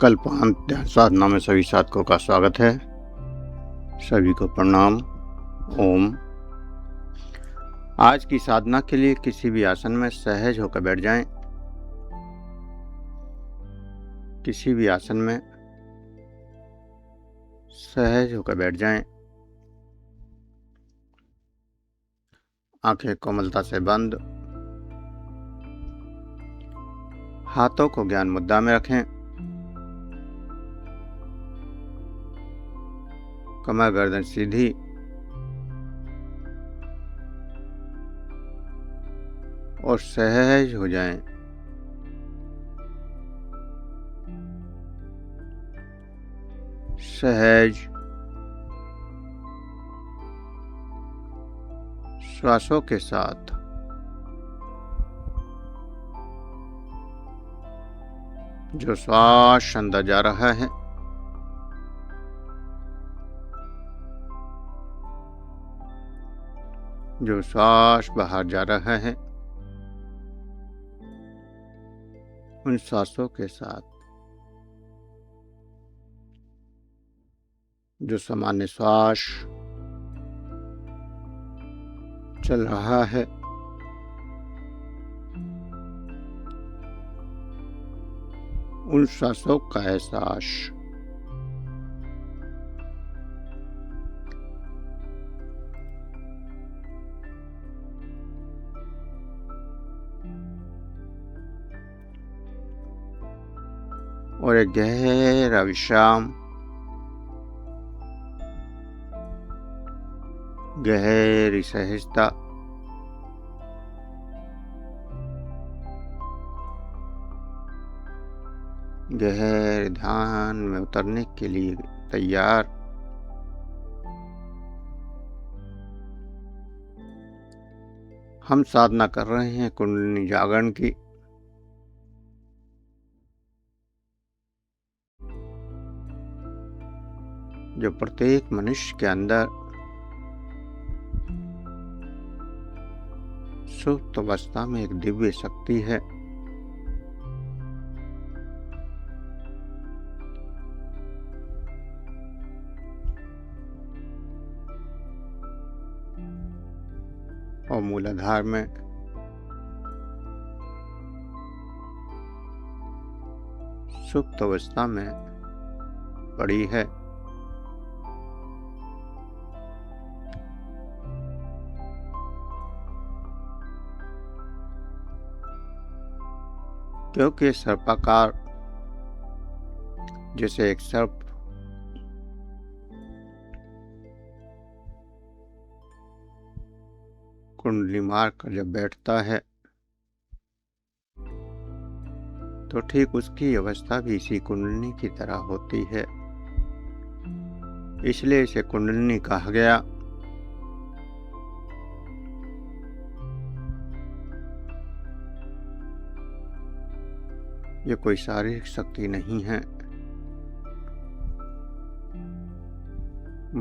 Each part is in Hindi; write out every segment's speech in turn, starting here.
कल्पांत ध्यान साधना में सभी साधकों का स्वागत है। सभी को प्रणाम। ओम। आज की साधना के लिए किसी भी आसन में सहज होकर बैठ जाएं। किसी भी आसन में सहज होकर बैठ जाएं। आंखें कोमलता से बंद। हाथों को ज्ञान मुद्रा में रखें। कमर गर्दन सीधी। और सहज हो जाएं। सहज श्वासों के साथ जो श्वास अंदर जा रहा है, जो श्वास बाहर जा रहा है, उन श्वासों के साथ जो सामान्य श्वास चल रहा है, उन श्वासों का एहसास और एक गहरा विश्राम, गहरी सहजता, गहरे ध्यान में उतरने के लिए तैयार। हम साधना कर रहे हैं कुंडलिनी जागरण की। जो प्रत्येक मनुष्य के अंदर सुप्त अवस्था में एक दिव्य शक्ति है। और मूलाधार में सुप्त अवस्था में पड़ी है। क्योंकि सर्पाकार जैसे एक सर्प कुंडली मार कर जब बैठता है तो ठीक उसकी अवस्था भी इसी कुंडलिनी की तरह होती है। इसलिए इसे कुंडलिनी कहा गया। ये कोई शारीरिक शक्ति नहीं है,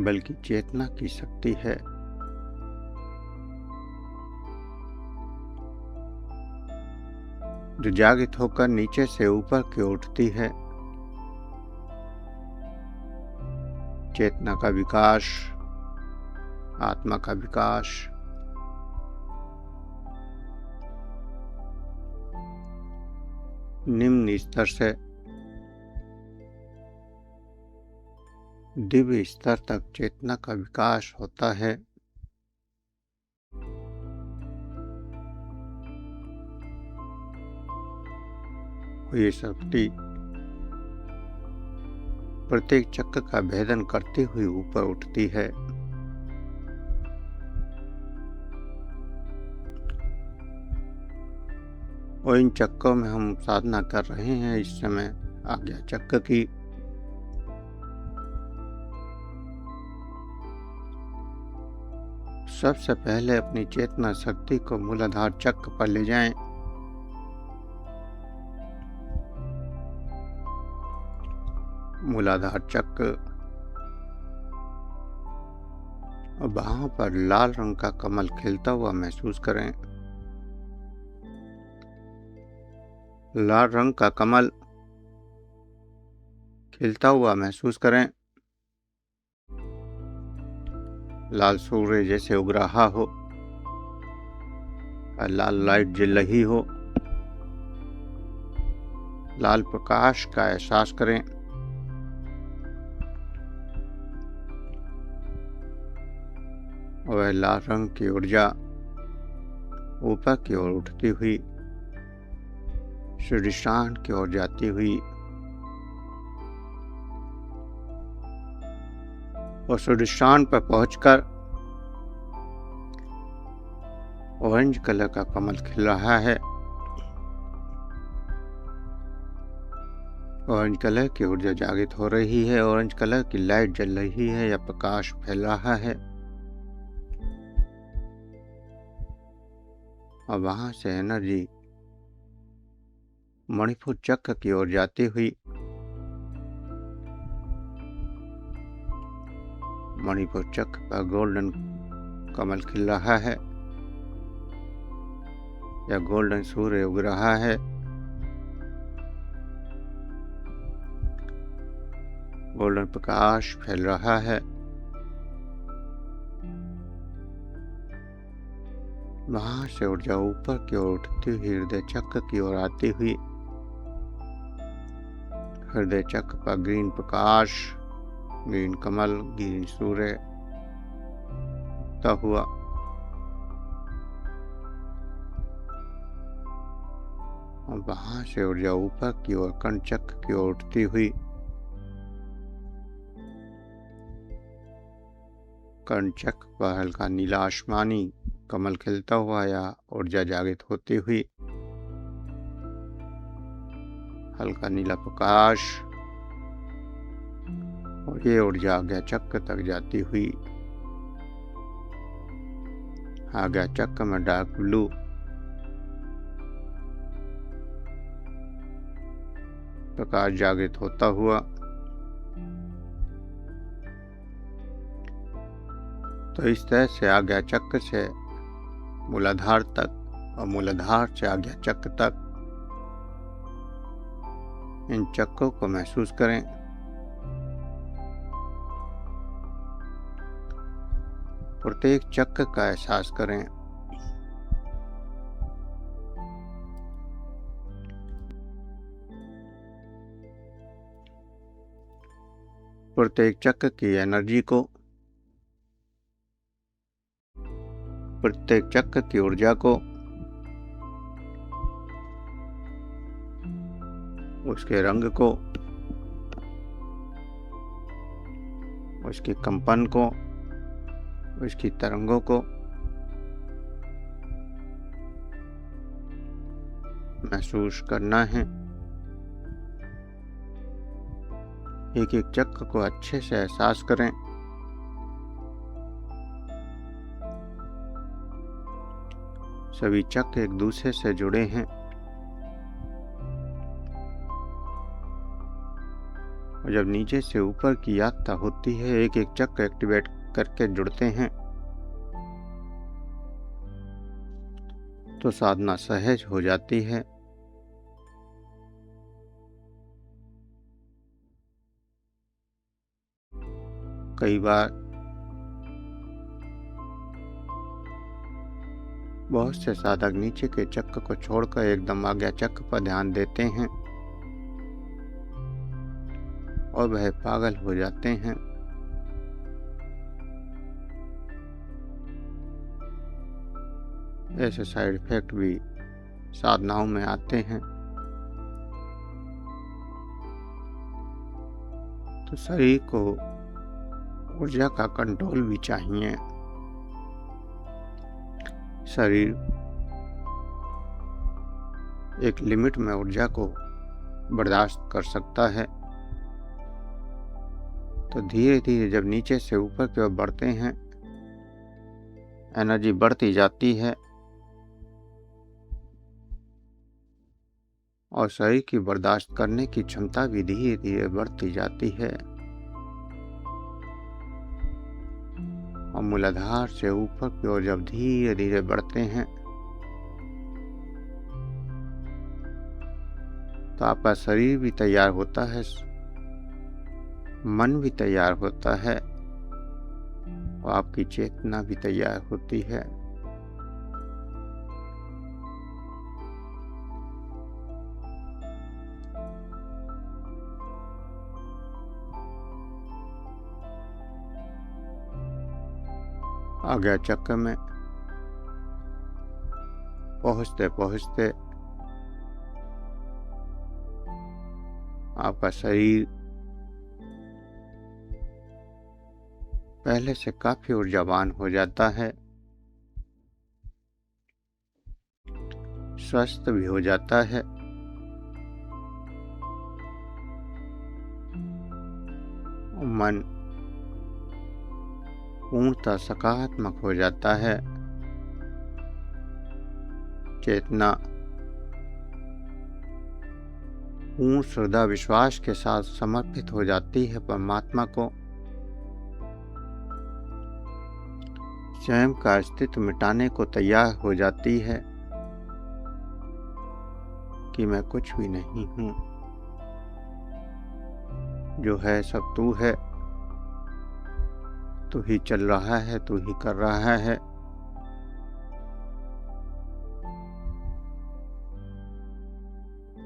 बल्कि चेतना की शक्ति है। जो जागृत होकर नीचे से ऊपर की ओर उठती है। चेतना का विकास, आत्मा का विकास निम्न स्तर से दिव्य स्तर तक चेतना का विकास होता है। ये शक्ति प्रत्येक चक्र का भेदन करते हुए ऊपर उठती है। और इन चक्रों में हम साधना कर रहे हैं इस समय आज्ञा चक्र की। सबसे पहले अपनी चेतना शक्ति को मूलाधार चक्र पर ले जाएं। मूलाधार चक्र और बाहों पर लाल रंग का कमल खिलता हुआ महसूस करें। लाल रंग का कमल खिलता हुआ महसूस करें। लाल सूर्य जैसे उग रहा हो और लाल लाइट जल रही हो। लाल प्रकाश का एहसास करें। वह लाल रंग की ऊर्जा ऊपर की ओर उठती हुई सूर्यास्तान की ओर जाती हुई और सूर्यास्तान पर पहुंचकर ऑरेंज कलर का कमल खिल रहा है। ऑरेंज कलर की ऊर्जा जागृत हो रही है। ऑरेंज कलर की लाइट जल रही है या प्रकाश फैल रहा है और वहां से एनर्जी मणिपुर चक्र की ओर जाती हुई मणिपुर चक्र पर गोल्डन कमल खिल रहा है या गोल्डन सूर्य उग रहा है। गोल्डन प्रकाश फैल रहा है। वहां से ऊर्जा ऊपर की ओर उठती हुई हृदय चक्र की ओर आती हुई हृदय चक्र पर ग्रीन प्रकाश, ग्रीन कमल, ग्रीन सूर्य उगता हुआ और वहां से ऊर्जा ऊपर की ओर कर्ण चक्र की ओर उठती हुई कर्ण चक्र पर हल्का नीला आसमानी कमल खिलता हुआ या ऊर्जा जागृत होती हुई हल्का नीला प्रकाश और ये ऊर्जा आज्ञा चक्र तक जाती हुई आज्ञा चक्र में डार्क ब्लू प्रकाश जागृत होता हुआ तो इस तरह से आज्ञा चक्र से मूलाधार तक और मूलाधार से आज्ञा चक्र तक इन चक्रों को महसूस करें। प्रत्येक चक्र का एहसास करें। प्रत्येक चक्र की एनर्जी को, प्रत्येक चक्र की ऊर्जा को, उसके रंग को, उसके कंपन को, उसकी तरंगों को महसूस करना है। एक एक चक्र को अच्छे से एहसास करें। सभी चक्र एक दूसरे से जुड़े हैं और जब नीचे से ऊपर की यात्रा होती है एक एक चक्र एक्टिवेट करके जुड़ते हैं तो साधना सहज हो जाती है। कई बार बहुत से साधक नीचे के चक्र को छोड़कर एकदम आज्ञा चक्र पर ध्यान देते हैं और वह पागल हो जाते हैं। ऐसे साइड इफेक्ट भी साधनाओं में आते हैं। तो शरीर को ऊर्जा का कंट्रोल भी चाहिए। शरीर एक लिमिट में ऊर्जा को बर्दाश्त कर सकता है। तो धीरे धीरे जब नीचे से ऊपर की ओर बढ़ते हैं एनर्जी बढ़ती जाती है और शरीर की बर्दाश्त करने की क्षमता भी धीरे धीरे बढ़ती जाती है और मूलाधार से ऊपर की ओर जब धीरे धीरे बढ़ते हैं तो आपका शरीर भी तैयार होता है मन भी तैयार होता है और आपकी चेतना भी तैयार होती है। आज्ञा चक्र में पहुंचते पहुंचते आपका शरीर पहले से काफी ऊर्जावान हो जाता है, स्वस्थ भी हो जाता है। मन पूर्णतः सकारात्मक हो जाता है। चेतना पूर्ण श्रद्धा विश्वास के साथ समर्पित हो जाती है परमात्मा को। स्वयं का अस्तित्व मिटाने को तैयार हो जाती है कि मैं कुछ भी नहीं हूं, जो है सब तू है, तू ही चल रहा है, तू ही कर रहा है।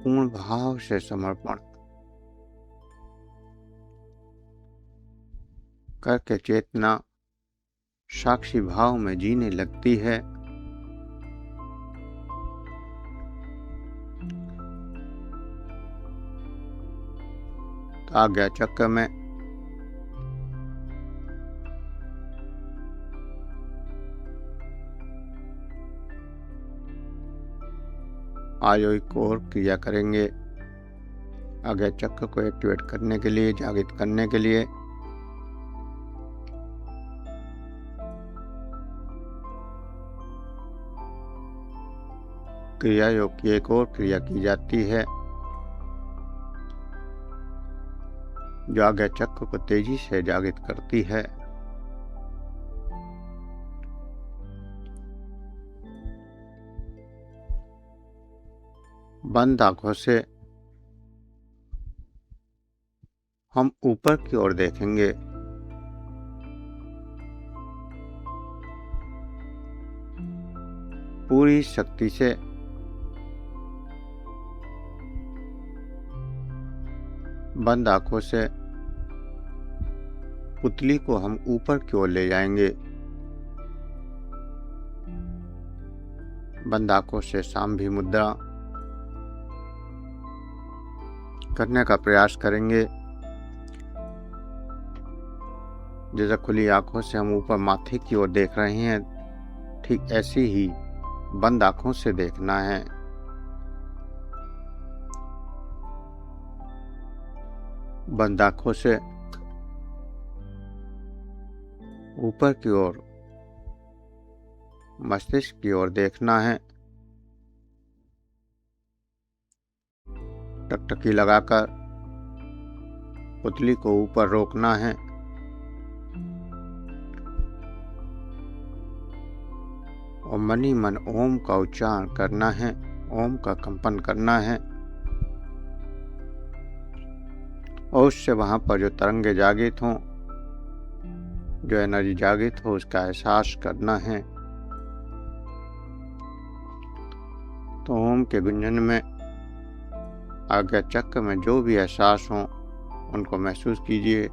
पूर्ण भाव से समर्पण करके चेतना साक्षी भाव में जीने लगती है। आज्ञा चक्र में आज एक और क्रिया करेंगे। आज्ञा चक्र को एक्टिवेट करने के लिए, जागृत करने के लिए क्रिया योग की एक और क्रिया की जाती है जो आज्ञा चक्र को तेजी से जागृत करती है। बंद आंखों से हम ऊपर की ओर देखेंगे। पूरी शक्ति से बंद आंखों से पुतली को हम ऊपर की ओर ले जाएंगे। बंद आंखों से सांभी मुद्रा करने का प्रयास करेंगे। जैसे खुली आंखों से हम ऊपर माथे की ओर देख रहे हैं, ठीक ऐसी ही बंद आंखों से देखना है। बंद आंखों से ऊपर की ओर मस्तिष्क की ओर देखना है। टकटकी लगाकर पुतली को ऊपर रोकना है। और मनी मन ओम का उच्चारण करना है, ओम का कंपन करना है। और उससे वहां पर जो तरंगे जागृत हों, जो एनर्जी जागृत हो, उसका एहसास करना है। तो ओम के गुंजन में आज्ञा चक्र में जो भी एहसास हो उनको महसूस कीजिए।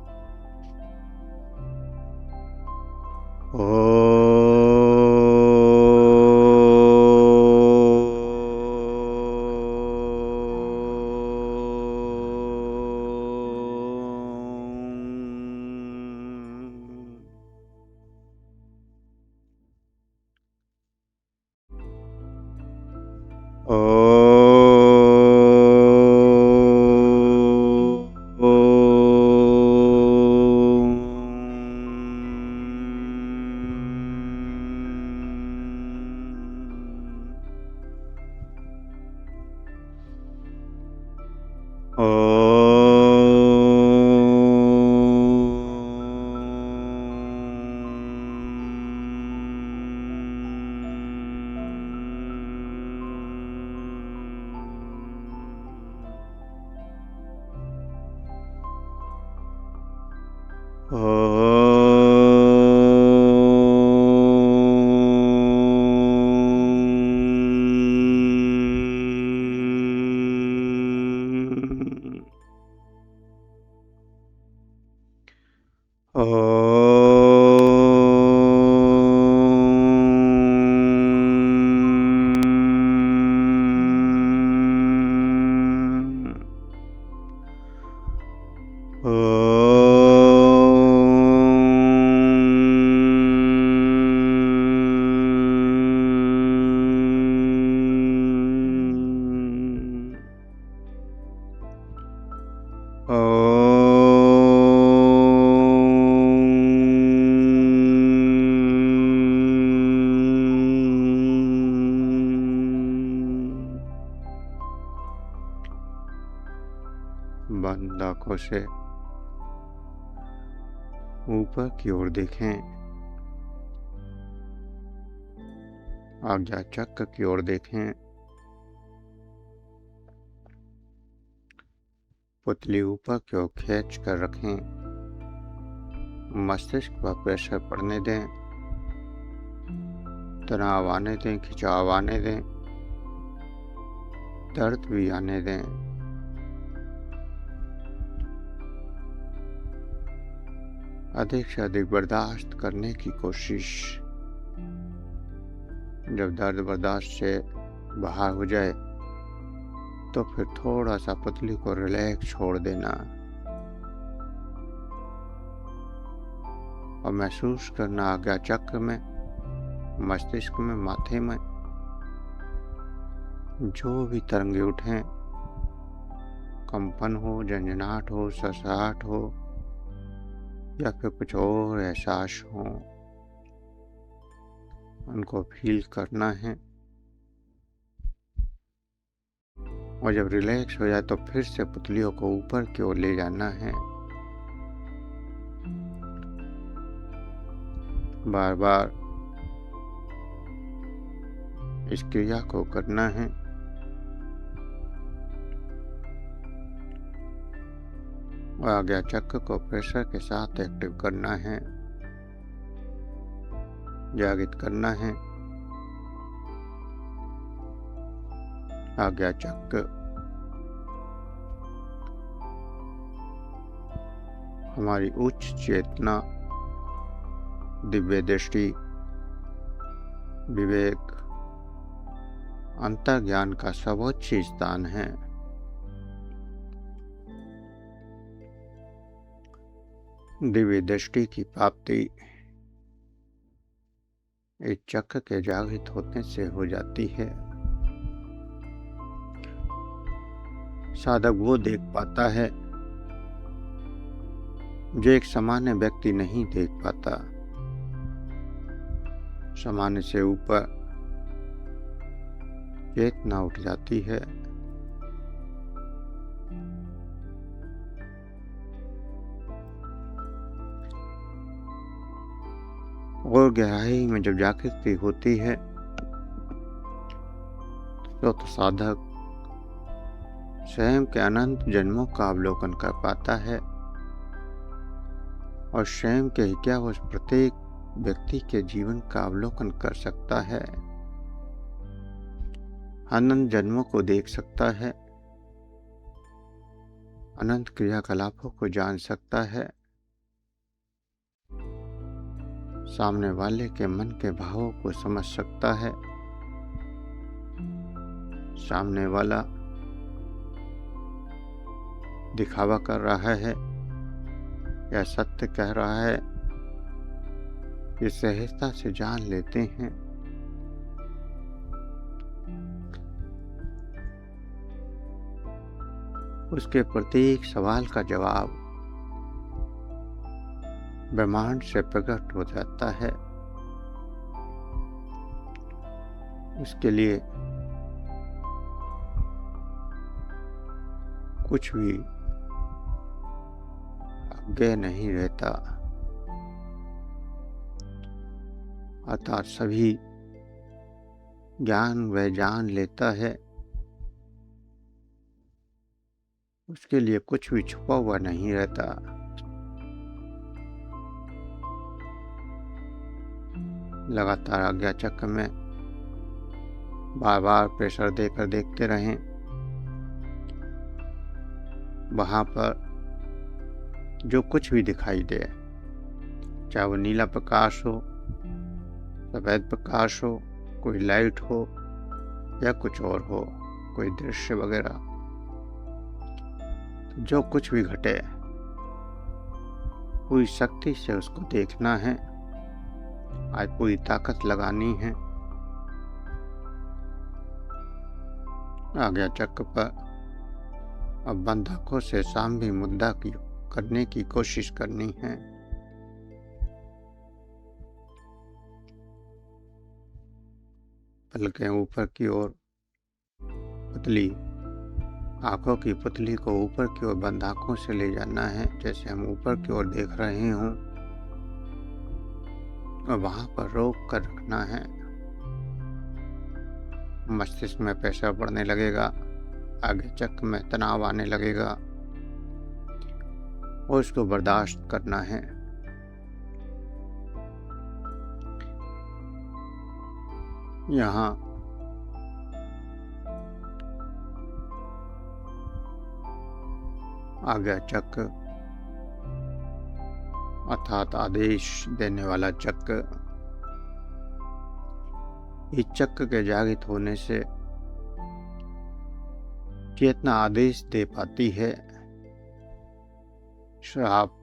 बंद आंखों से ऊपर की ओर देखें, आज्ञा चक्र की ओर देखें। पुतली ऊपर की ओर खींच कर रखें। मस्तिष्क पर प्रेशर पड़ने दें, तनाव आने दें, खिंचाव आने दें, दर्द भी आने दें। अधिक से अधिक बर्दाश्त करने की कोशिश। जब दर्द बर्दाश्त से बाहर हो जाए तो फिर थोड़ा सा पुतली को रिलैक्स छोड़ देना और महसूस करना आज्ञा चक्र में, मस्तिष्क में, माथे में जो भी तरंगे उठें, कंपन हो, झंझनाहट हो, सरसराहट हो या फिर कुछ और एहसास हो, उनको फील करना है। और जब रिलैक्स हो जाए तो फिर से पुतलियों को ऊपर की ओर ले जाना है। बार बार इस क्रिया को करना है। और आज्ञा चक्र को प्रेशर के साथ एक्टिव करना है, जागृत करना है। आज्ञा चक्र हमारी उच्च चेतना, दिव्य दृष्टि, विवेक, अंतर्ज्ञान का सर्वोच्च स्थान है। दिव्य दृष्टि की प्राप्ति इस चक्र के जागृत होने से हो जाती है। साधक वो देख पाता है जो एक सामान्य व्यक्ति नहीं देख पाता। सामान्य से ऊपर चेतना उठ जाती है। और गहराई में जब जागृति होती है तो साधक स्वयं के अनंत जन्मों का अवलोकन कर पाता है और स्वयं के क्या उस प्रत्येक व्यक्ति के जीवन का अवलोकन कर सकता है, अनंत जन्मों को देख सकता है, अनंत क्रियाकलापों को जान सकता है, सामने वाले के मन के भावों को समझ सकता है, सामने वाला दिखावा कर रहा है या सत्य कह रहा है, ये सहजता से जान लेते हैं। उसके प्रत्येक सवाल का जवाब ब्रह्मांड से प्रकट हो जाता है। उसके लिए कुछ भी अज्ञेय नहीं रहता, अर्थात सभी ज्ञान वह जान लेता है। उसके लिए कुछ भी छुपा हुआ नहीं रहता। लगातार आज्ञा चक्र में बार बार प्रेशर देकर देखते रहें। वहां पर जो कुछ भी दिखाई दे, चाहे वो नीला प्रकाश हो, सफेद प्रकाश हो, कोई लाइट हो या कुछ और हो, कोई दृश्य वगैरह, तो जो कुछ भी घटे पूरी शक्ति से उसको देखना है। आज पूरी ताकत लगानी है। आज्ञा चक्र पर अब बंद आंखों से सामने मुद्रा की करने की कोशिश करनी है। पलकें ऊपर की ओर, पुतली आंखों की पुतली को ऊपर की ओर बंद आंखों से ले जाना है, जैसे हम ऊपर की ओर देख रहे हों, और वहां पर रोक कर रखना है। मस्तिष्क में प्रेशर बढ़ने लगेगा, आगे चक्र में तनाव आने लगेगा और उसको बर्दाश्त करना है। यहाँ आज्ञा चक्र अर्थात आदेश देने वाला चक्र, इस चक्र के जागृत होने से चेतना आदेश दे पाती है, श्राप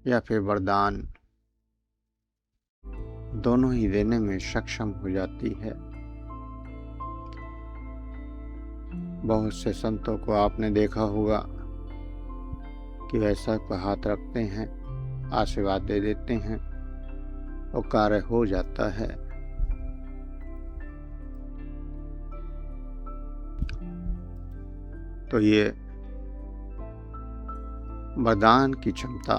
या फिर वरदान दोनों ही देने में सक्षम हो जाती है। बहुत से संतों को आपने देखा होगा कि वैसा पर हाथ रखते हैं, आशीर्वाद दे देते हैं और कार्य हो जाता है। तो ये वरदान की क्षमता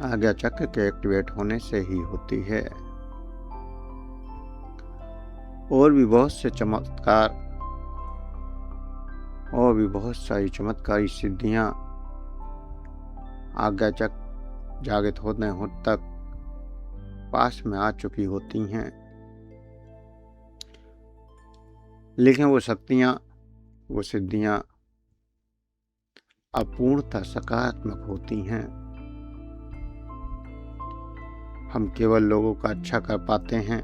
आज्ञा चक्र के एक्टिवेट होने से ही होती है। और भी बहुत से चमत्कार और भी बहुत सारी चमत्कारी सिद्धियां आज्ञा चक्र जागृत होने तक पास में आ चुकी होती हैं, लेकिन वो शक्तियां, वो सिद्धियां अपूर्णतः सकारात्मक होती हैं। हम केवल लोगों का अच्छा कर पाते हैं,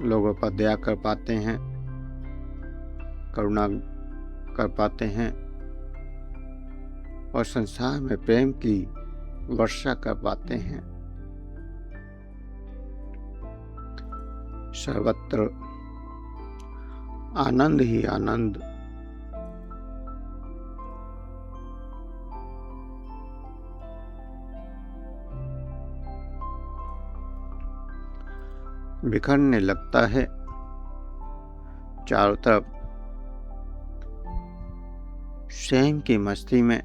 लोगों पर दया कर पाते हैं, करुणा कर पाते हैं और संसार में प्रेम की वर्षा कर पाते हैं। सर्वत्र आनंद ही आनंद, बिखरने लगता है चारों तरफ। स्वयं की मस्ती में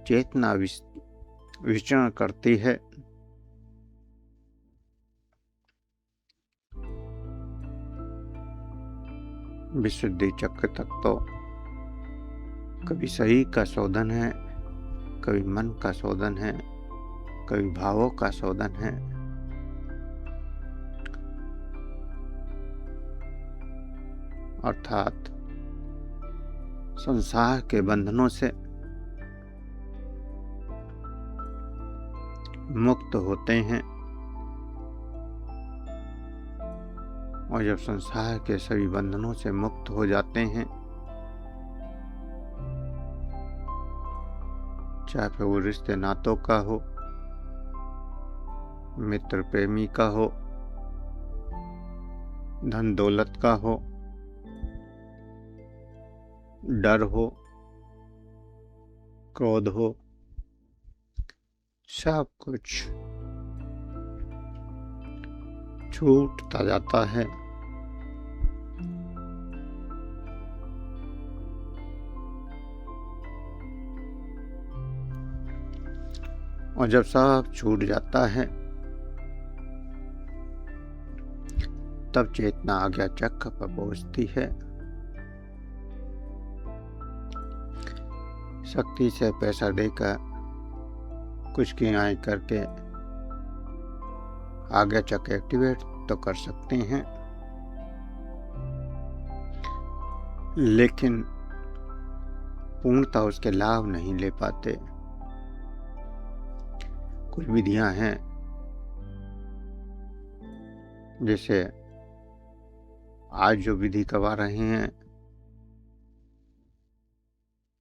चेतना विचरण करती है। विशुद्धि चक्र तक तो कभी शरीर का शोधन है, कभी मन का शोधन है, कभी भावों का शोधन है। अर्थात संसार के बंधनों से मुक्त होते हैं, और जब संसार के सभी बंधनों से मुक्त हो जाते हैं, चाहे फिर वो रिश्ते नातों का हो, मित्र प्रेमी का हो, धन दौलत का हो, डर हो, क्रोध हो, सब कुछ छूटता जाता है। और जब सब छूट जाता है, तब चेतना आज्ञा चक्र पर पहुंचती है। शक्ति से पैसा देकर कुछ क्रियाएं करके आज्ञा चक्र एक्टिवेट तो कर सकते हैं, लेकिन पूर्णतः उसके लाभ नहीं ले पाते। कुछ विधियां हैं जैसे आज जो विधि करवा रहे हैं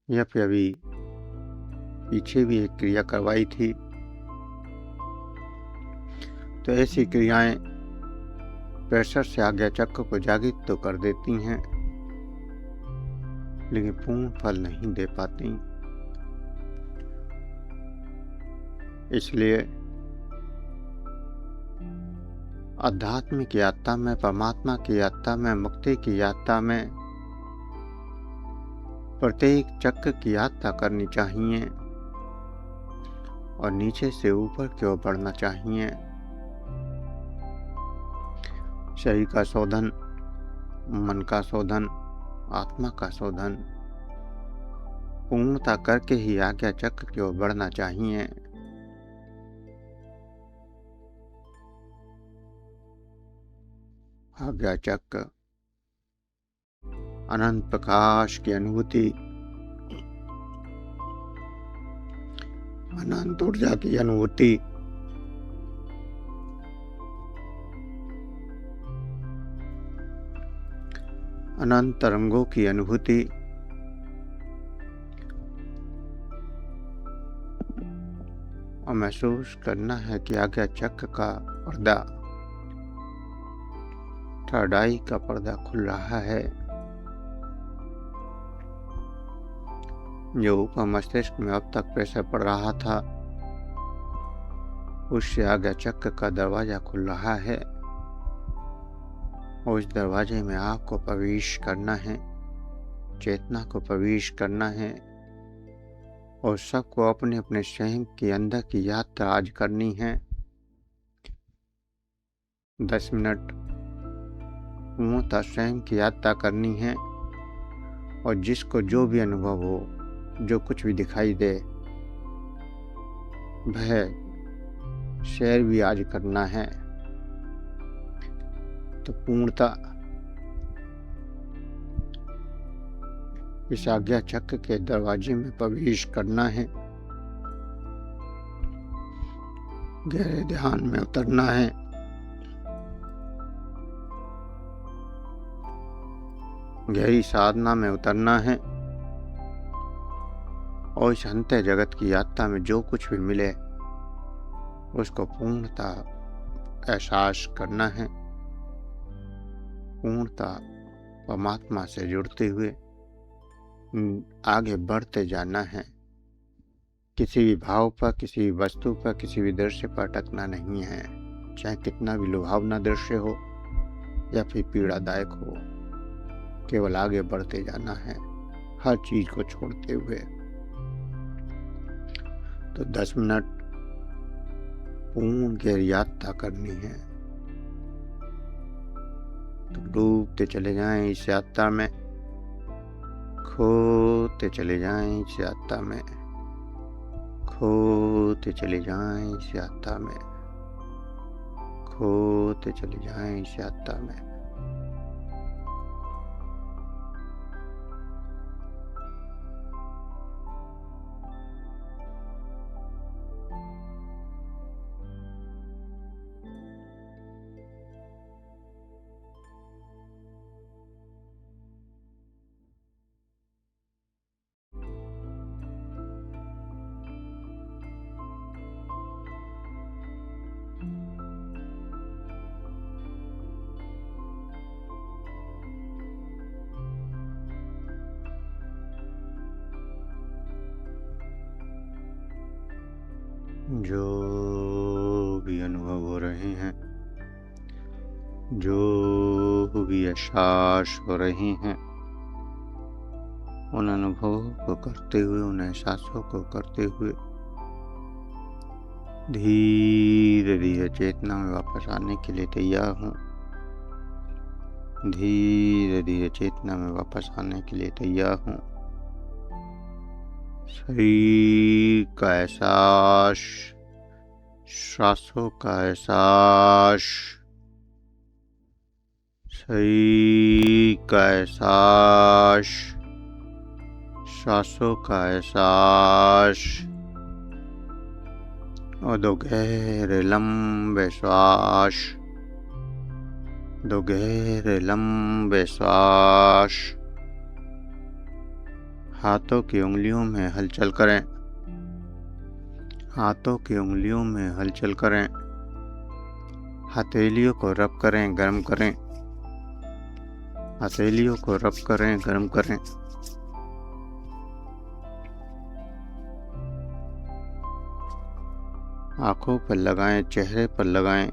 या फिर अभी पीछे भी एक क्रिया करवाई थी, तो ऐसी क्रियाएं प्रेशर से आज्ञा चक्र को जागृत तो कर देती हैं, लेकिन पूर्ण फल नहीं दे पाती। इसलिए आध्यात्मिक यात्रा में, परमात्मा की यात्रा में, मुक्ति की यात्रा में प्रत्येक चक्र की यात्रा करनी चाहिए और नीचे से ऊपर की ओर बढ़ना चाहिए। शरीर का शोधन, मन का शोधन, आत्मा का शोधन पूर्णता करके ही आज्ञा चक्र की ओर बढ़ना चाहिए। आज्ञा चक्र अनंत प्रकाश की अनुभूति, अनंत ऊर्जा की अनुभूति, अनंत तरंगों की अनुभूति, और महसूस करना है कि आज्ञा चक्र का पर्दा, थर्ड आई का पर्दा खुल रहा है। जो ऊपर मस्तिष्क में अब तक प्रेशर पड़ रहा था, उससे आज्ञा चक्र का दरवाजा खुल रहा है और उस दरवाजे में आपको प्रवेश करना है, चेतना को प्रवेश करना है और सबको अपने अपने स्वयं के अंदर की यात्रा आज करनी है। 10 मिनट पूर्णतः स्वयं की यात्रा करनी है और जिसको जो भी अनुभव हो, जो कुछ भी दिखाई दे, वह शेयर भी आज करना है। तो पूर्णतः इस आज्ञा चक्र के दरवाजे में प्रवेश करना है, गहरे ध्यान में उतरना है, गहरी साधना में उतरना है और इस अंतः जगत की यात्रा में जो कुछ भी मिले उसको पूर्णतः एहसास करना है, पूर्णतः परमात्मा से जुड़ते हुए आगे बढ़ते जाना है। किसी भी भाव पर, किसी भी वस्तु पर, किसी भी दृश्य पर अटकना नहीं है, चाहे कितना भी लुभावना दृश्य हो या फिर पीड़ादायक हो, केवल आगे बढ़ते जाना है हर चीज को छोड़ते हुए। तो 10 मिनट पूर्ण गहरी यात्रा करनी है। तो डूबते चले जाएं इस यात्रा में, खोते चले जाएं इस यात्रा में, खोते चले जाएं इस यात्रा में, खोते चले जाएं इस यात्रा में। जो भी अनुभव हो रहे हैं, जो भी एहसास हो रहे हैं, उन अनुभवों को करते हुए, उन एहसासों को करते हुए धीरे धीरे चेतना में वापस आने के लिए तैयार हूँ। धीरे धीरे चेतना में वापस आने के लिए तैयार हूँ। शरीर का एहसास, सांसों का एहसास, शरीर का एहसास, सांसों का एहसास, और दो गहरे लंबे श्वास, दो गहरे लंबे श्वास। हाथों की उंगलियों में हलचल करें, हाथों की उंगलियों में हलचल करें, हथेलियों को रब करें, गर्म करें, हथेलियों को रब करें, गर्म करें। आंखों पर लगाएं, चेहरे पर लगाएं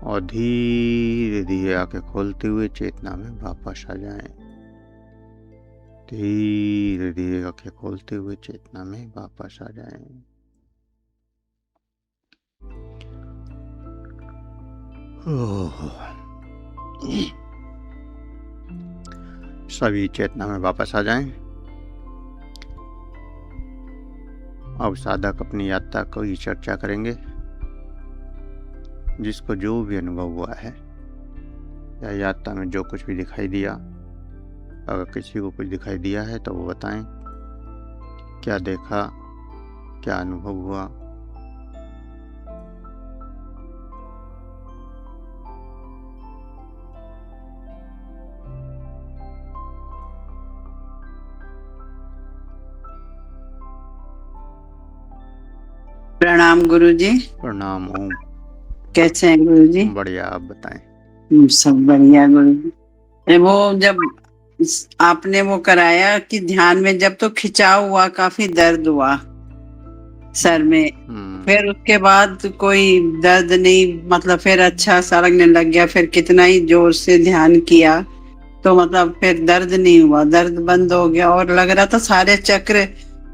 और धीरे धीरे आंखें खोलते हुए चेतना में वापस आ जाएं। धीरे धीरे आंखें खोलते हुए चेतना में वापस आ जाएं। सभी चेतना में वापस आ जाएं। अब साधक अपनी यात्रा की चर्चा करेंगे। जिसको जो भी अनुभव हुआ है या यात्रा में जो कुछ भी दिखाई दिया, अगर किसी को कुछ दिखाई दिया है तो वो बताएं क्या देखा, क्या अनुभव हुआ। प्रणाम गुरुजी। प्रणाम। ओम। कैसे हैं गुरुजी? बढ़िया, आप बताएं। सब बढ़िया गुरुजी। वो जब आपने वो कराया कि ध्यान में जब तो खिंचाव हुआ, काफी दर्द हुआ सर में, फिर उसके बाद कोई दर्द नहीं, मतलब फिर अच्छा सा लगने लग गया। फिर कितना ही जोर से ध्यान किया तो मतलब फिर दर्द नहीं हुआ, दर्द बंद हो गया और लग रहा था सारे चक्र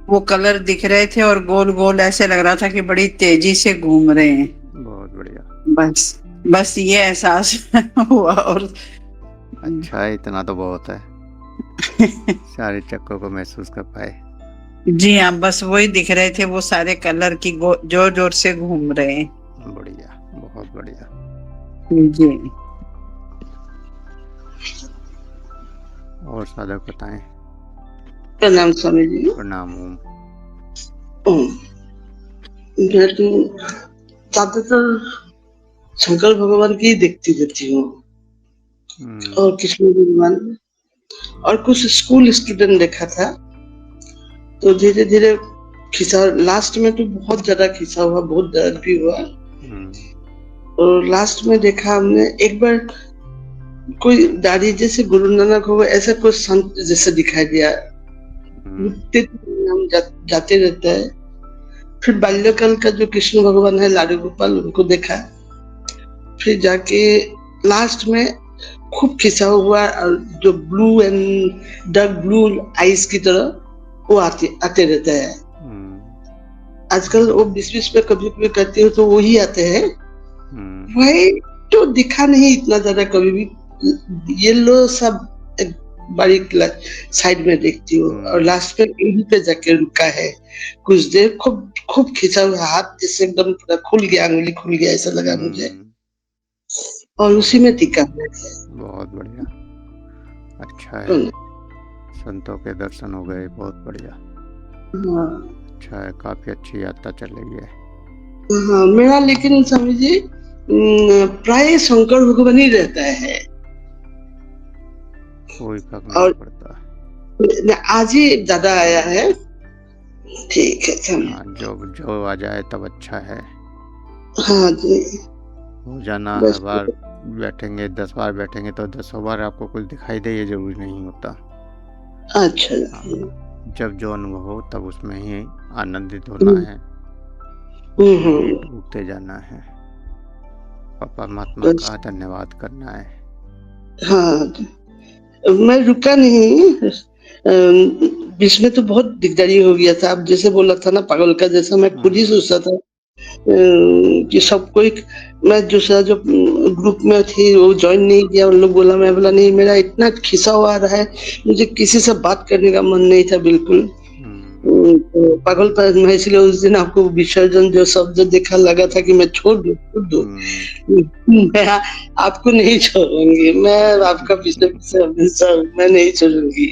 वो कलर दिख रहे थे और गोल गोल ऐसे लग रहा था कि बड़ी तेजी से घूम रहे हैं। बहुत बढ़िया। बस ये एहसास हुआ। और अच्छा है, इतना तो बहुत है। सारे चक्रों को महसूस कर पाए। जी हाँ, बस वही दिख रहे थे, वो सारे कलर की जोर जोर से घूम रहे हैं। बढ़िया, बहुत बढ़िया जी। और साधक बताएं। प्रणाम स्वामी जी। प्रणाम। ओम। मैं तो ज्यादातर शंकर भगवान की देखती रहती हूँ और कृष्ण भगवान, और कुछ स्कूल स्टूडेंट देखा था तो धीरे धीरे खिंचा। लास्ट में तो बहुत ज्यादा खिंचा हुआ, बहुत दर्द भी हुआ। और लास्ट में देखा हमने एक बार कोई दाढ़ी जैसे गुरु नानक हो, ऐसा कोई संत जैसे दिखाई दिया। हम जाते रहते हैं। फिर बाल्यकाल का जो कृष्ण भगवान है, लाडू गोपाल, उनको देखा। फिर जाके लास्ट में खूब खिंचा हुआ और जो blue and dark blue eyes की तरह वो आते रहते हैं। आजकल वो बीच में कभी कभी करती हो तो वही आते हैं। वही तो दिखा नहीं इतना ज्यादा कभी भी। येलो सब बारीक साइड में देखती हूँ और लास्ट में यहीं पे जाके रुका है कुछ देर। खूब खूब खींचा हुआ हाथ, जैसे एकदम पूरा खुल गया, अंगुली खुल गया ऐसा लगा मुझे, और उसी में टिका है। बहुत बढ़िया, अच्छा है। संतों के दर्शन हो गए, बहुत बढ़िया। अच्छा है, काफी अच्छी यात्रा चल रही है। हाँ, मेरा लेकिन स्वामी जी प्राय शंकर भगवान ही रहता है, कोई फर्क नहीं पड़ता। आज ही ज्यादा आया है। ठीक है। हाँ, जो आ जाए तब अच्छा है। हाँ जी, हो जाना हर बार बैठेंगे, 10 बार बैठेंगे तो 10 बार आपको कुछ दिखाई दे, ये जरूरी नहीं होता। अच्छा। जब जो अनुभव हो तब उसमें ही आनंदित होना है, डूबते जाना है और परमात्मा का धन्यवाद करना है। हाँ, मैं रुका नहीं। बीच में तो बहुत दिकदारी हो गया था। अब जैसे बोला था ना पागल का जैसा, मैं खुद ही सोचता था कि सब कोई मैं दूसरा जो ग्रुप में थी वो ज्वाइन नहीं किया, उन लोग बोला, मैं बोला नहीं, मेरा इतना खिंचा हुआ रहा है, मुझे किसी से बात करने का मन नहीं था बिल्कुल। तो पागलपन में, इसलिए उस दिन आपको विसर्जन जो शब्द देखा, लगा था कि मैं छोड़ दूं। मैं आपको नहीं छोड़ूंगी, मैं आपका विसर्जन मैं नहीं छोड़ूंगी।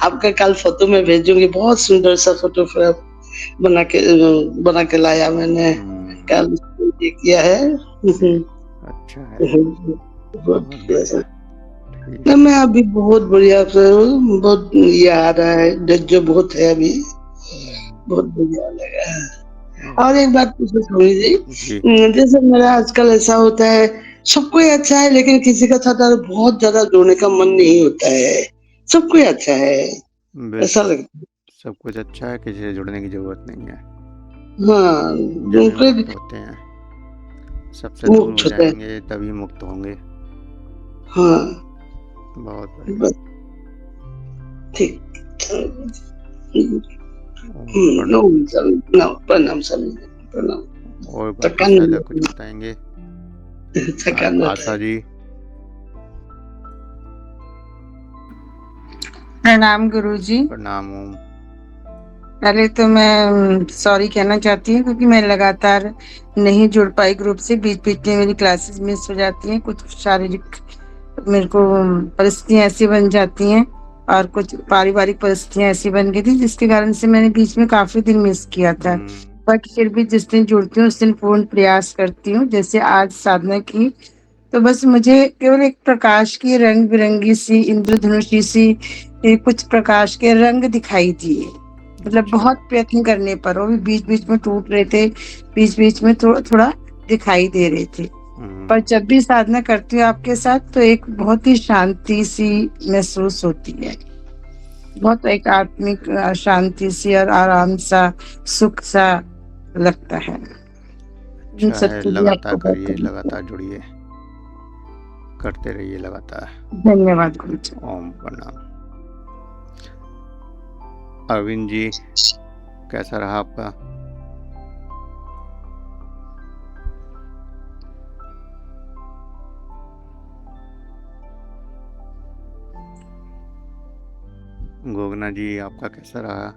आपका कल फोटो मैं भेजूंगी, बहुत सुंदर सा फोटो बना के लाया मैंने, कल ये किया है। अच्छा है, बहुत बढ़िया। ना मैं अभी बहुत बढ़िया से, बहुत ये आ रहा है, जो बहुत है अभी, बहुत बढ़िया लगा। और एक बात पूछो स्वामी जी, जैसे मेरा आजकल ऐसा होता है, सबको ही अच्छा है, लेकिन किसी का साथ बहुत ज्यादा जोड़ने का मन नहीं होता है। सबको ही अच्छा है, ऐसा लगता है। सब कुछ अच्छा है, किसी से जुड़ने की जरूरत नहीं है। हाँ, जब मुक्त होते हैं, सबसे दूर हो जाएंगे तभी मुक्त होंगे। हाँ, बहुत बढ़िया, ठीक। प्रणाम स्वामी, प्रणाम। और बाकी कुछ बताएंगे? आशा जी। प्रणाम गुरुजी। प्रणाम। ओम। पहले तो मैं सॉरी कहना चाहती हूँ, क्योंकि मैं लगातार नहीं जुड़ पाई ग्रुप से, बीच बीच में मेरी क्लासेस मिस हो जाती हैं, कुछ शारीरिक मेरे को परिस्थितियां ऐसी बन जाती हैं, और कुछ पारिवारिक परिस्थितियां ऐसी बन गई थी, जिसके कारण से मैंने बीच में काफी दिन मिस किया था। बट फिर भी जिस दिन जुड़ती हूँ उस दिन पूर्ण प्रयास करती हूँ। जैसे आज साधना की, तो बस मुझे केवल एक प्रकाश की रंग बिरंगी सी इंद्रधनुषी सी कुछ प्रकाश के रंग दिखाई दिए, मतलब बहुत प्रयत्न करने पर वो भी बीच बीच में टूट रहे थे, बीच बीच में थोड़ा थोड़ा दिखाई दे रहे थे। पर जब भी साधना करती हूँ आपके साथ, तो एक बहुत ही शांति सी महसूस होती है, बहुत एक आत्मिक शांति सी और आराम सा, सुख सा लगता है। अच्छा है, लगातार करिए, लगातार जुड़िए, करते रहिए लगातार। धन्यवाद गुरुजी। ओम प्रणाम। अरविंद जी, कैसा रहा आपका? गोगना जी, आपका कैसा रहा?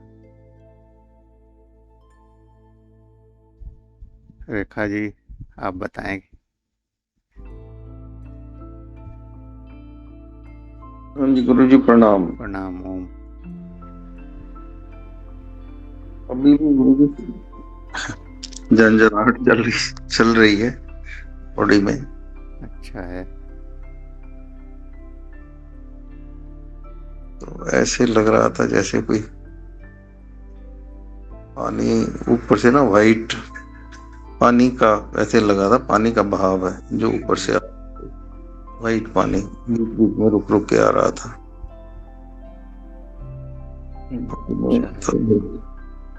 रेखा जी, आप बताएं। हाँ जी गुरु जी, प्रणाम। प्रणाम। ओम। अभी भी गुरु जी झंझनाहट चल रही है बॉडी में। अच्छा है, तो ऐसे लग रहा था जैसे कोई पानी ऊपर से ना, वाइट पानी का, ऐसे लगा था पानी का बहाव है जो ऊपर से वाइट पानी बीच में रुक रुक के आ रहा था।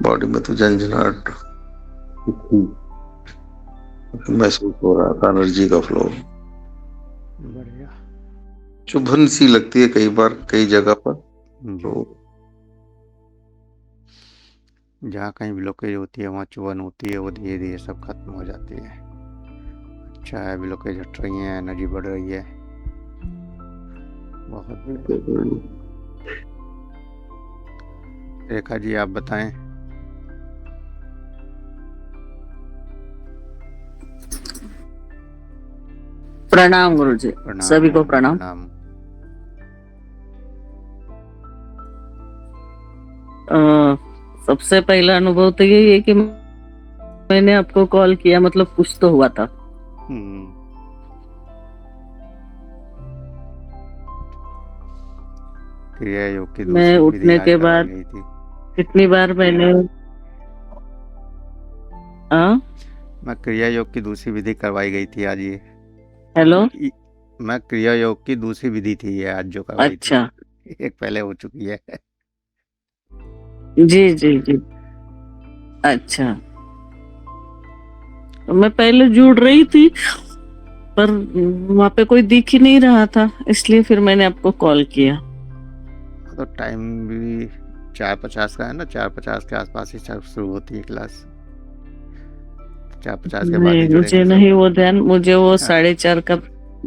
बॉडी में तो झंझनाहट महसूस हो रहा था, एनर्जी का फ्लो। बढ़िया। चुभन सी लगती है कई बार कई जगह पर, तो जहाँ कहीं ब्लॉकेज होती है वहाँ चुभन होती है, वो धीरे धीरे सब खत्म हो जाती है। अच्छा है, ब्लॉकेज हट रही है, एनर्जी बढ़ रही है, बहुत बढ़िया। रेखा जी, आप बताएं। प्रणाम गुरुजी, सभी को प्रणाम। सबसे पहला अनुभव तो यही है कि मैंने आपको कॉल किया, मतलब कुछ तो हुआ था। क्रिया योग की मैं उठने के बाद कितनी बार मैंने मैं क्रिया योग की दूसरी विधि करवाई गई थी आज। ये हेलो, मैं क्रिया योग की दूसरी विधि थी ये आज जो करवाई। अच्छा थी, एक पहले हो चुकी है। जी जी जी, अच्छा। मैं पहले जुड़ रही थी, पर वहाँ पे कोई दिख ही नहीं रहा था, इसलिए फिर मैंने आपको कॉल किया। तो टाइम भी 4:50 का है ना, 4:50 के आसपास ही शुरू होती है क्लास। 4:50 के बाद ही नहीं, जुड़ेंगे मुझे सब। नहीं वो ध्यान, मुझे वो अच्छा। 4:30 का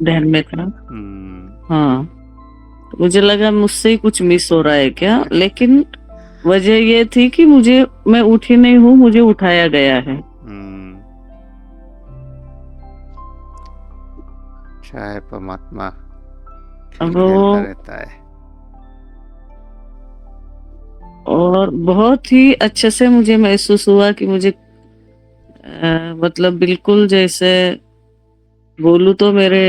ध्यान में था। हम्म। हाँ, तो मुझे लगा मुझसे ही कुछ मिस हो रहा है क्या, लेकिन वजह ये थी कि मैं उठी नहीं हूँ, मुझे उठाया गया है। अच्छा है, परमात्मा अब खेलता रहता है। और बहुत ही अच्छे से मुझे महसूस हुआ कि मुझे मतलब बिल्कुल जैसे बोलूं तो मेरे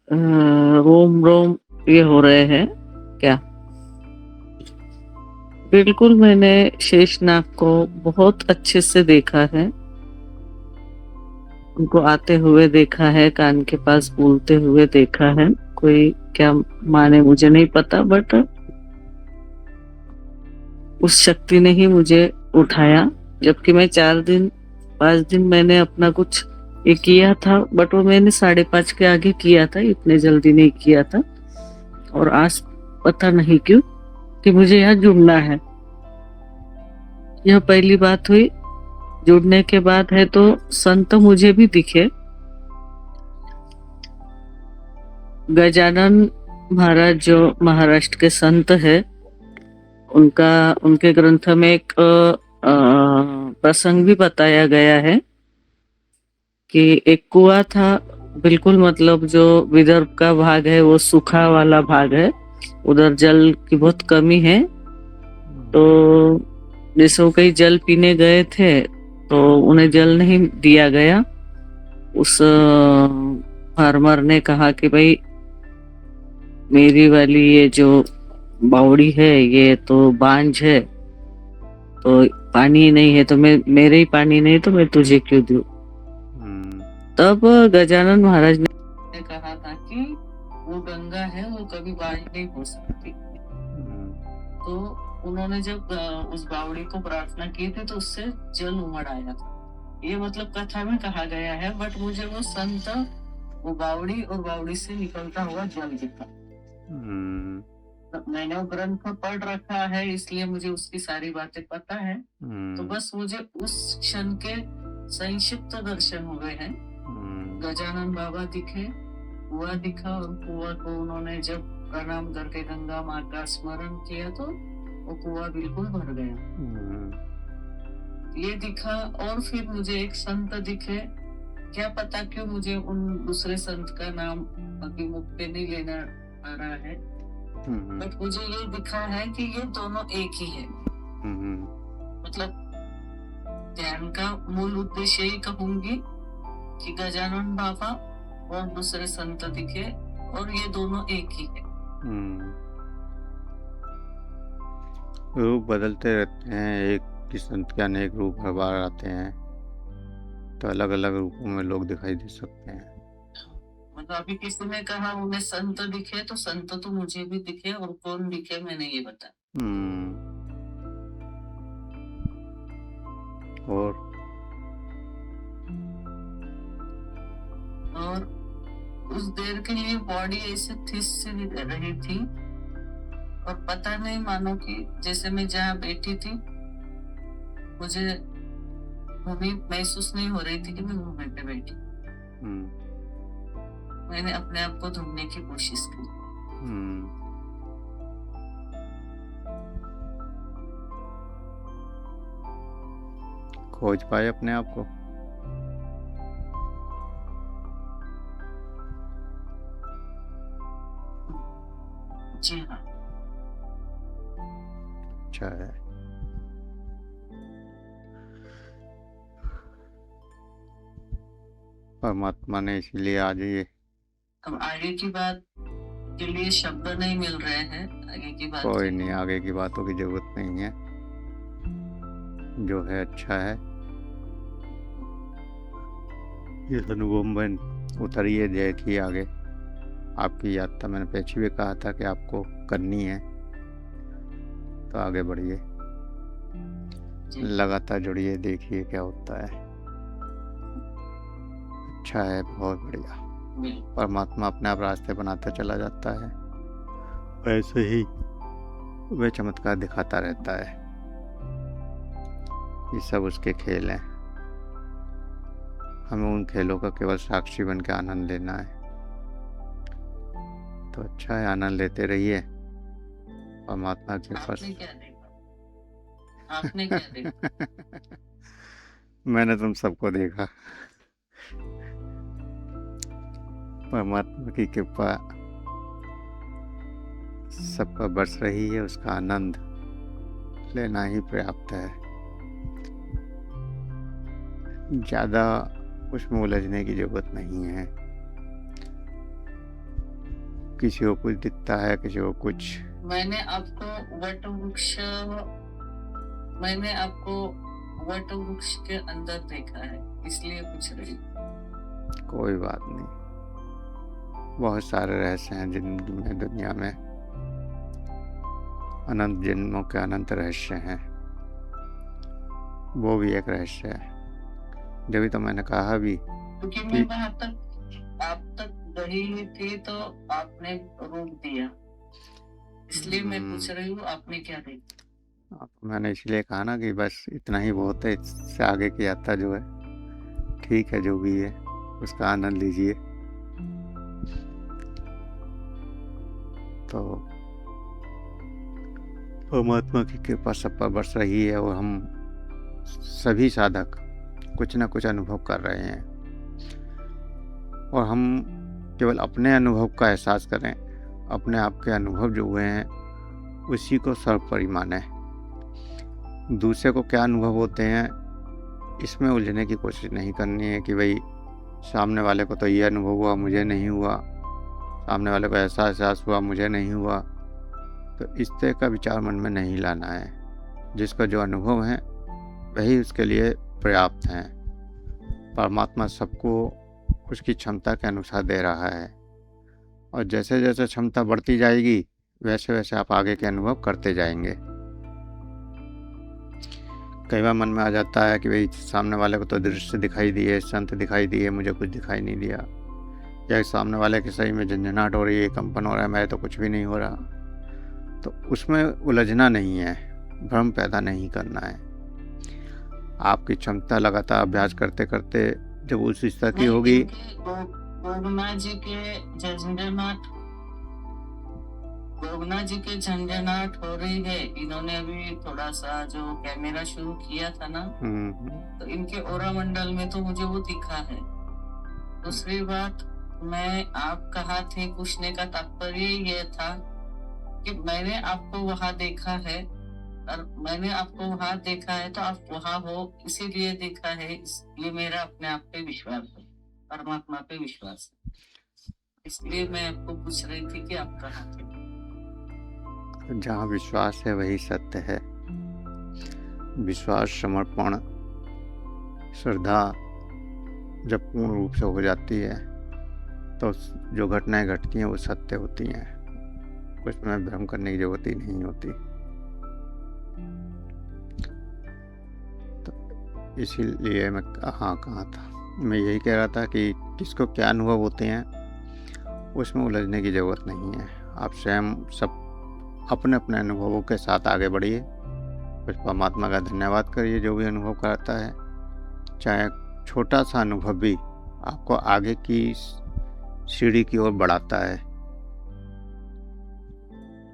रोम रोम ये हो रहे हैं क्या। बिल्कुल मैंने शेषनाग को बहुत अच्छे से देखा है, उनको आते हुए देखा है, कान के पास बोलते हुए देखा है। कोई क्या माने मुझे नहीं पता, बट उस शक्ति ने ही मुझे उठाया। जबकि मैं 4 दिन 5 दिन मैंने अपना कुछ ये किया था, बट वो मैंने 5:30 के आगे किया था, इतने जल्दी नहीं किया था। और आज पता नहीं क्यों कि मुझे यहाँ जुड़ना है। यह पहली बात हुई। जुड़ने के बाद है तो संत मुझे भी दिखे। गजानन महाराज जो महाराष्ट्र के संत है, उनके ग्रंथ में एक प्रसंग भी बताया गया है कि एक कुआं था, बिल्कुल मतलब जो विदर्भ का भाग है वो सूखा वाला भाग है, उधर जल की बहुत कमी है। तो जैसे वो कहीं जल पीने गए थे तो उन्हें जल नहीं दिया गया। उस फार्मर ने कहा कि भाई मेरी वाली ये जो बावड़ी है ये तो बांझ है, तो पानी ही नहीं है, तो मेरे ही पानी नहीं तो मैं तुझे क्यों दूं। तब गजानन महाराज ने कहा था कि वो गंगा है, वो कभी बांझ नहीं हो सकती। तो उन्होंने जब उस बावड़ी को प्रार्थना की थी तो उससे जल उमड़ आया था। ये मतलब कथा में कहा गया है, बट मुझे वो संत, वो बावड़ी और बावड़ी से निकलता हुआ जल दिखा। मैंने वो ग्रंथ पढ़ रखा है, इसलिए मुझे उसकी सारी बातें पता है। तो बस मुझे उस क्षण के संक्षिप्त दर्शन हुए हैं। गजानन बाबा दिखे, कुआं दिखा, और कुआं को उन्होंने जब प्रणाम करके गंगा माँ का स्मरण किया तो वो कुआं बिल्कुल भर गया। ये दिखा। और फिर मुझे एक संत दिखे, क्या पता क्यों मुझे उन दूसरे संत का नाम अभी मुख पे नहीं लेना आ रहा है, बट मुझे ये दिखा है कि ये दोनों एक ही है। मतलब ध्यान का मूल उद्देश्य ही कहूंगी कि गजानन बाबा और दूसरे संत दिखे और ये दोनों एक ही है। रूप बदलते रहते हैं, एक ही संत के अनेक रूप हर बार आते हैं, तो अलग अलग रूपों में लोग दिखाई दे सकते हैं। मतलब अभी किसी ने कहा उन्हें संत दिखे, तो संत तो मुझे भी दिखे, और कौन दिखे मैंने ये बता। और उस देर के लिए बॉडी ऐसे ठिस से रही थी, और पता नहीं, मानो कि जैसे मैं जहाँ बैठी थी मुझे भूमि महसूस नहीं हो रही थी कि मैं भूमि पे बैठी। मैंने अपने आप को ढूंढने की कोशिश की। खोज पाए अपने आप को? जी हाँ। अच्छा है। परमात्मा ने इसीलिए आज ये, अब आगे की बात के लिए शब्द नहीं मिल रहे हैं। आगे की बात कोई नहीं, आगे की बातों की जरूरत नहीं है, जो है अच्छा है। इस अनुभव में उतरिए, देखिए आगे आपकी यात्रा। मैंने पीछे भी कहा था कि आपको करनी है, तो आगे बढ़िए, लगातार जुड़िए, देखिए क्या होता है। अच्छा है, बहुत बढ़िया। परमात्मा अपने आप रास्ते बनाता चला जाता है, वैसे ही वह चमत्कार दिखाता रहता है। ये सब उसके खेल हैं। हमें उन खेलों का केवल साक्षी बन के आनंद लेना है। तो अच्छा है, आनंद लेते रहिए। परमात्मा के पास आपने क्या देखा? आपने क्या देखा? मैंने तुम सबको देखा। परमात्मा की कृपा सब पर बरस रही है, उसका आनंद लेना ही पर्याप्त है। ज्यादा उसमें उलझने की जरूरत नहीं है। किसी को कुछ दिखता है, किसी को कुछ। मैंने आपको वट वृक्ष के अंदर देखा है, इसलिए पूछ रही। कोई बात नहीं, बहुत सारे रहस्य हैं दुनिया में। अनंत जन्मों के अनंत रहस्य हैं, वो भी एक रहस्य है। जब तो मैंने कहा भी क्योंकि मैं वहां तक आप तक गई थी तो आपने रोक दिया, इसलिए मैं पूछ रही हूँ आपने क्या देखा। मैंने इसलिए कहा ना कि बस इतना ही बहुत है, इससे आगे की यात्रा जो है ठीक है, जो भी है उसका आनंद लीजिए। तो परमात्मा की कृपा सब पर बरस रही है और हम सभी साधक कुछ ना कुछ अनुभव कर रहे हैं, और हम केवल अपने अनुभव का एहसास करें। अपने आप के अनुभव जो हुए हैं उसी को सर्वोपरि माने। दूसरे को क्या अनुभव होते हैं इसमें उलझने की कोशिश नहीं करनी है कि भाई सामने वाले को तो ये अनुभव हुआ, मुझे नहीं हुआ, सामने वाले को ऐसा एहसास हुआ, मुझे नहीं हुआ। तो इस तरह का विचार मन में नहीं लाना है। जिसका जो अनुभव है वही उसके लिए पर्याप्त है। परमात्मा सबको उसकी क्षमता के अनुसार दे रहा है, और जैसे जैसे क्षमता बढ़ती जाएगी वैसे वैसे आप आगे के अनुभव करते जाएंगे। कई बार मन में आ जाता है कि भाई सामने वाले को तो दृश्य दिखाई दिए, संत दिखाई दिए, मुझे कुछ दिखाई नहीं दिया, या सामने वाले के सही में झंझनाहट हो रही है, कंपन हो रहा है, मेरे तो कुछ भी नहीं हो रहा। तो उसमें उलझना नहीं है, भ्रम पैदा नहीं करना है। आपकी क्षमता लगातार अभ्यास करते करते जब उस स्तर की होगी। गोगना जी के झंझनाहट हो रही है। इन्होंने अभी थोड़ा सा जो कैमरा शुरू किया था ना, तो इनके ओरा मंडल में तो मुझे वो दिखा है। दूसरी बात, मैं आप कहा थे पूछने का तात्पर्य ये था कि मैंने आपको वहां देखा है, और मैंने आपको वहां देखा है तो आप वहां हो, इसीलिए देखा है। ये मेरा अपने आप पे विश्वास है, परमात्मा पे विश्वास है, इसलिए मैं आपको पूछ रही थी कि आप कहाँ थे। जहाँ विश्वास है वही सत्य है। विश्वास, समर्पण, श्रद्धा जब पूर्ण रूप से हो जाती है तो जो घटनाएं घटती हैं वो सत्य होती हैं। कुछ में भ्रम करने की जरूरत ही नहीं होती। तो इसीलिए मैं कहाँ था, मैं यही कह रहा था कि किसको क्या अनुभव होते हैं उसमें उलझने की जरूरत नहीं है। आप स्वयं सब अपने अपने अनुभवों के साथ आगे बढ़िए। कुछ परमात्मा का धन्यवाद करिए जो भी अनुभव करता है। चाहे छोटा सा अनुभव भी आपको आगे की सीढ़ी की ओर बढ़ाता है।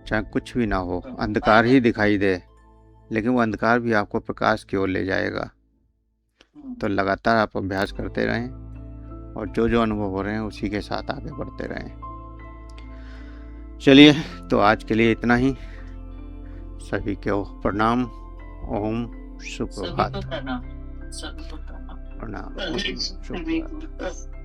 चाहे कुछ भी ना हो, अंधकार ही दिखाई दे, लेकिन वो अंधकार भी आपको प्रकाश की ओर ले जाएगा। तो लगातार आप अभ्यास करते रहें और जो जो अनुभव हो रहे हैं उसी के साथ आगे बढ़ते रहें। चलिए, तो आज के लिए इतना ही। सभी को प्रणाम। ओम सुप्रभात। प्रणाम। प्रणाम। शुभ प्रभात।